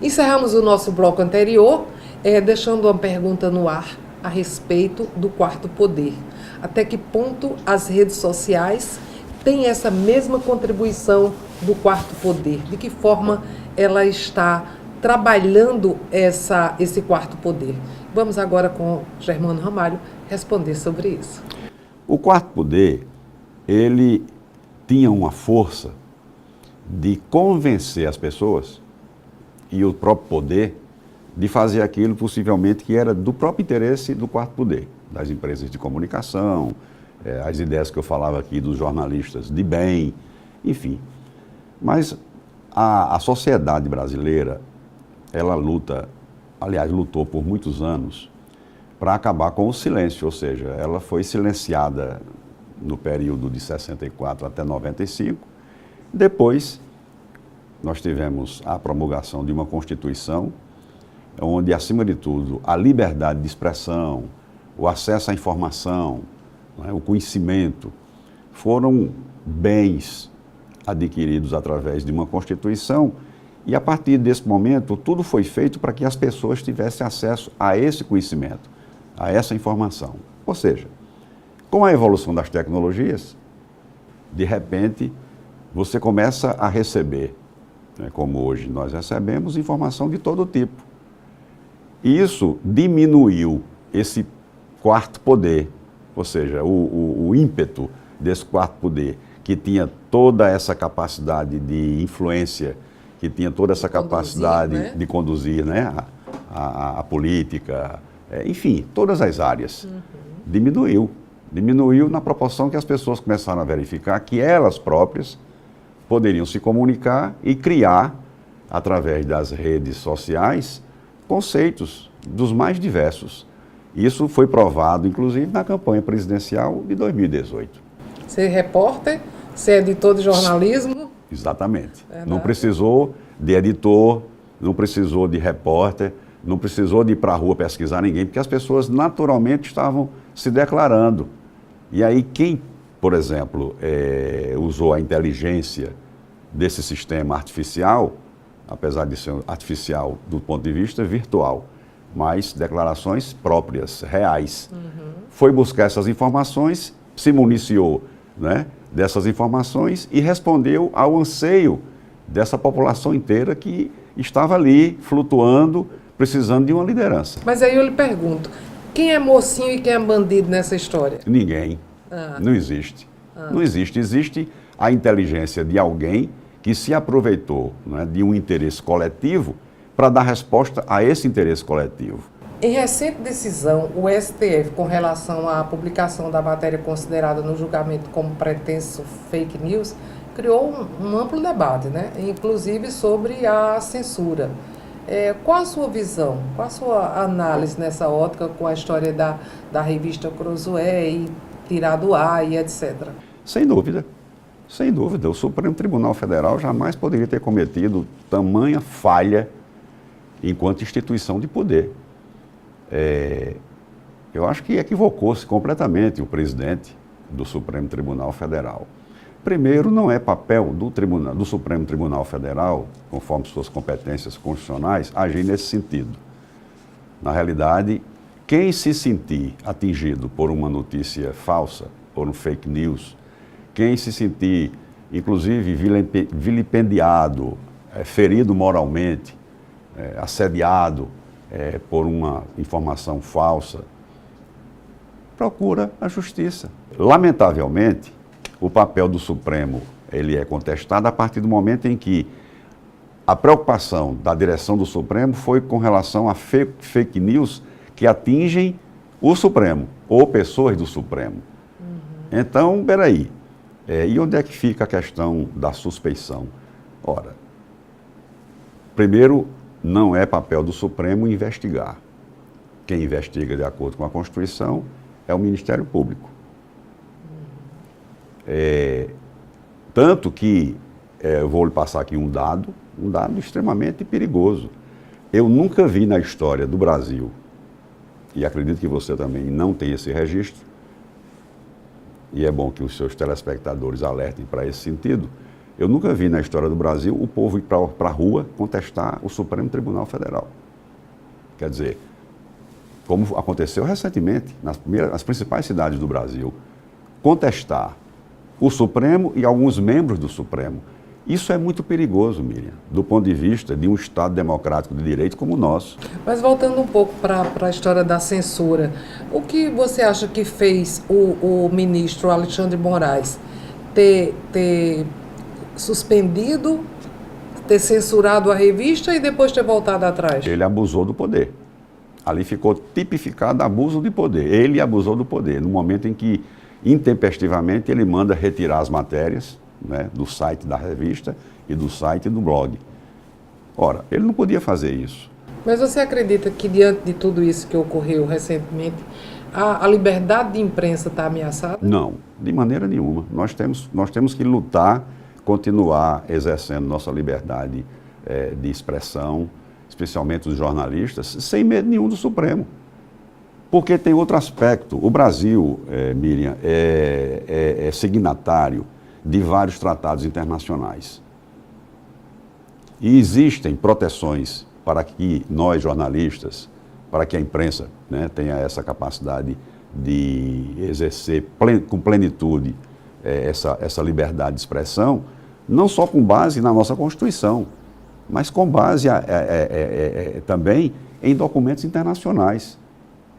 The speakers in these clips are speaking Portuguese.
Encerramos o nosso bloco anterior, deixando uma pergunta no ar a respeito do quarto poder. Até que ponto as redes sociais têm essa mesma contribuição do quarto poder? De que forma ela está trabalhando esse quarto poder? Vamos agora com Germano Ramalho responder sobre isso. O quarto poder, ele tinha uma força de convencer as pessoas e o próprio poder de fazer aquilo possivelmente que era do próprio interesse do quarto poder, das empresas de comunicação, as ideias que eu falava aqui dos jornalistas de bem, enfim. Mas a sociedade brasileira, ela lutou por muitos anos para acabar com o silêncio, ou seja, ela foi silenciada no período de 64 até 95. Depois, nós tivemos a promulgação de uma Constituição, onde, acima de tudo, a liberdade de expressão, o acesso à informação, o conhecimento, foram bens adquiridos através de uma Constituição, e a partir desse momento, tudo foi feito para que as pessoas tivessem acesso a esse conhecimento, a essa informação. Ou seja, com a evolução das tecnologias, de repente, você começa a receber, como hoje nós recebemos, informação de todo tipo. E isso diminuiu esse quarto poder, ou seja, o ímpeto desse quarto poder, que tinha toda essa capacidade de influência, que tinha toda essa capacidade de conduzir a política, enfim, todas as áreas. Diminuiu na proporção que as pessoas começaram a verificar que elas próprias poderiam se comunicar e criar, através das redes sociais, conceitos dos mais diversos. Isso foi provado, inclusive, na campanha presidencial de 2018. Ser repórter, ser editor de jornalismo. Exatamente. Não precisou de editor, não precisou de repórter, não precisou de ir para a rua pesquisar ninguém, porque as pessoas naturalmente estavam se declarando. E aí quem, por exemplo, usou a inteligência desse sistema artificial, apesar de ser artificial do ponto de vista virtual, mas declarações próprias, reais. Foi buscar essas informações, se municiou dessas informações e respondeu ao anseio dessa população inteira que estava ali, flutuando, precisando de uma liderança. Mas aí eu lhe pergunto, quem é mocinho e quem é bandido nessa história? Ninguém. Não existe. Não existe. Existe a inteligência de alguém que se aproveitou de um interesse coletivo para dar resposta a esse interesse coletivo. Em recente decisão, o STF, com relação à publicação da matéria considerada no julgamento como pretenso fake news, criou um amplo debate, inclusive sobre a censura. Qual a sua visão, qual a sua análise nessa ótica com a história da revista Cruzoé e tirar do ar e etc? Sem dúvida. Sem dúvida. O Supremo Tribunal Federal jamais poderia ter cometido tamanha falha enquanto instituição de poder. Eu acho que equivocou-se completamente o presidente do Supremo Tribunal Federal. Primeiro, não é papel do Supremo Tribunal Federal, conforme suas competências constitucionais, agir nesse sentido. Na realidade, quem se sentir atingido por uma notícia falsa, por um fake news, quem se sentir, inclusive, vilipendiado, ferido moralmente, assediado por uma informação falsa, procura a justiça. Lamentavelmente, o papel do Supremo ele é contestado a partir do momento em que a preocupação da direção do Supremo foi com relação a fake news que atingem o Supremo ou pessoas do Supremo. Então, peraí, e onde é que fica a questão da suspeição? Ora, primeiro, não é papel do Supremo investigar. Quem investiga de acordo com a Constituição é o Ministério Público. Tanto que, eu vou lhe passar aqui um dado extremamente perigoso. Eu nunca vi na história do Brasil, e acredito que você também não tem esse registro, e é bom que os seus telespectadores alertem para esse sentido, Eu nunca vi na história do Brasil o povo ir para a rua contestar o Supremo Tribunal Federal. Quer dizer, como aconteceu recentemente nas principais cidades do Brasil, contestar o Supremo e alguns membros do Supremo. Isso é muito perigoso, Miriam, do ponto de vista de um Estado democrático de direito como o nosso. Mas voltando um pouco para a história da censura, o que você acha que fez o ministro Alexandre de Moraes ter suspendido, ter censurado a revista e depois ter voltado atrás? Ele abusou do poder. Ali ficou tipificado abuso de poder. Ele abusou do poder, no momento em que, intempestivamente, ele manda retirar as matérias, né, do site da revista e do site do blog. Ora, ele não podia fazer isso. Mas você acredita que, diante de tudo isso que ocorreu recentemente, a liberdade de imprensa está ameaçada? Não, de maneira nenhuma. Nós temos que lutar, continuar exercendo nossa liberdade de expressão, especialmente os jornalistas, sem medo nenhum do Supremo. Porque tem outro aspecto. O Brasil, Miriam, é signatário de vários tratados internacionais. E existem proteções para que nós, jornalistas, para que a imprensa, né, tenha essa capacidade de exercer com plenitude essa liberdade de expressão, não só com base na nossa Constituição, mas com base também em documentos internacionais.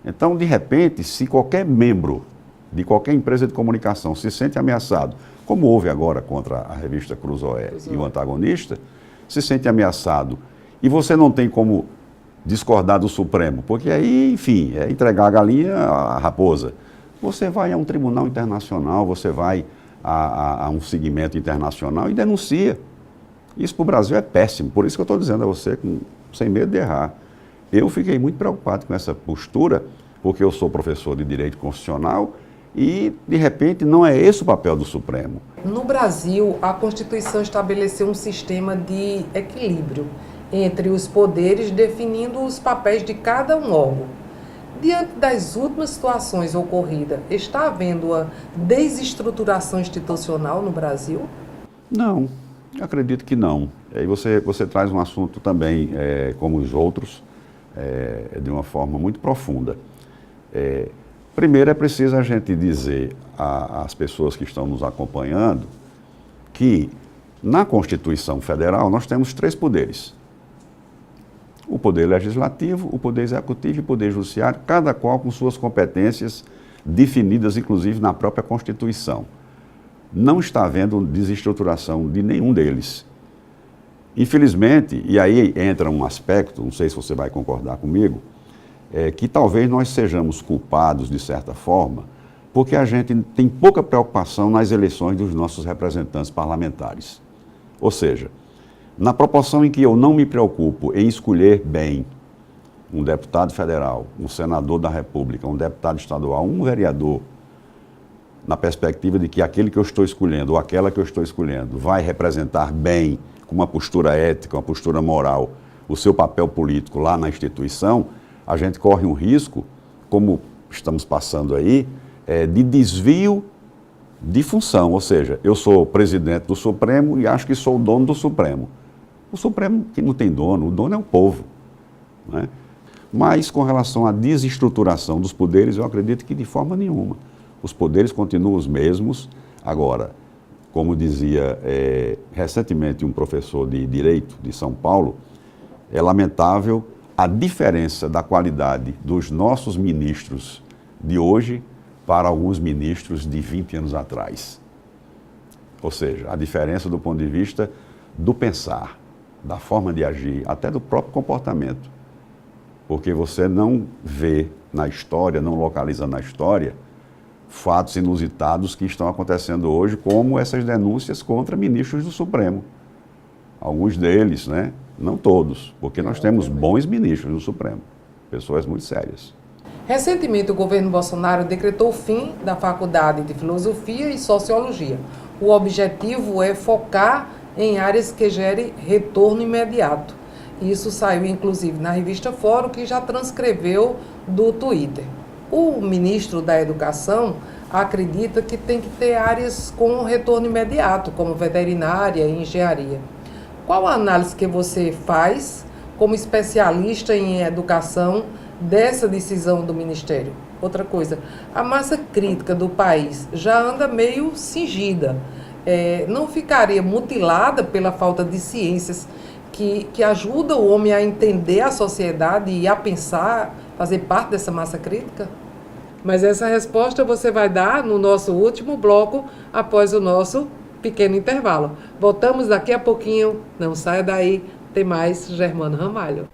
Então, de repente, se qualquer membro de qualquer empresa de comunicação se sente ameaçado, como houve agora contra a revista Cruzoé e o antagonista, se sente ameaçado e você não tem como discordar do Supremo, porque aí, enfim, é entregar a galinha à raposa. Você vai a um tribunal internacional, você vai a um segmento internacional e denuncia. Isso para o Brasil é péssimo, por isso que eu estou dizendo a você, sem medo de errar. Eu fiquei muito preocupado com essa postura, porque eu sou professor de Direito Constitucional e, de repente, não é esse o papel do Supremo. No Brasil, a Constituição estabeleceu um sistema de equilíbrio entre os poderes, definindo os papéis de cada um órgão. Diante das últimas situações ocorridas, está havendo a desestruturação institucional no Brasil? Não, acredito que não. E você traz um assunto também, como os outros, de uma forma muito profunda. Primeiro, é preciso a gente dizer às pessoas que estão nos acompanhando que, na Constituição Federal, nós temos 3 poderes. O poder legislativo, o poder executivo e o poder judiciário, cada qual com suas competências definidas, inclusive, na própria Constituição. Não está havendo desestruturação de nenhum deles. Infelizmente, e aí entra um aspecto, não sei se você vai concordar comigo, que talvez nós sejamos culpados, de certa forma, porque a gente tem pouca preocupação nas eleições dos nossos representantes parlamentares. Ou seja, na proporção em que eu não me preocupo em escolher bem um deputado federal, um senador da República, um deputado estadual, um vereador, na perspectiva de que aquele que eu estou escolhendo ou aquela que eu estou escolhendo vai representar bem, com uma postura ética, uma postura moral, o seu papel político lá na instituição, a gente corre um risco, como estamos passando aí, de desvio de função. Ou seja, eu sou presidente do Supremo e acho que sou o dono do Supremo. O Supremo que não tem dono, o dono é o povo, né? Mas com relação à desestruturação dos poderes, eu acredito que de forma nenhuma. Os poderes continuam os mesmos. Agora, como dizia recentemente um professor de Direito de São Paulo, é lamentável a diferença da qualidade dos nossos ministros de hoje para alguns ministros de 20 anos atrás. Ou seja, a diferença do ponto de vista do pensar, da forma de agir, até do próprio comportamento. Porque você não vê na história, não localiza na história, fatos inusitados que estão acontecendo hoje, como essas denúncias contra ministros do Supremo. Alguns deles, né? Não todos, porque nós temos bons ministros no Supremo, pessoas muito sérias. Recentemente, o governo Bolsonaro decretou o fim da Faculdade de Filosofia e Sociologia. O objetivo é focar em áreas que gerem retorno imediato. Isso saiu, inclusive, na revista Fórum, que já transcreveu do Twitter. O ministro da Educação acredita que tem que ter áreas com retorno imediato, como veterinária e engenharia. Qual a análise que você faz como especialista em educação dessa decisão do Ministério? Outra coisa, a massa crítica do país já anda meio cingida. Não ficaria mutilada pela falta de ciências que ajuda o homem a entender a sociedade e a pensar, fazer parte dessa massa crítica? Mas essa resposta você vai dar no nosso último bloco, após o nosso pequeno intervalo. Voltamos daqui a pouquinho, não saia daí, tem mais Germano Ramalho.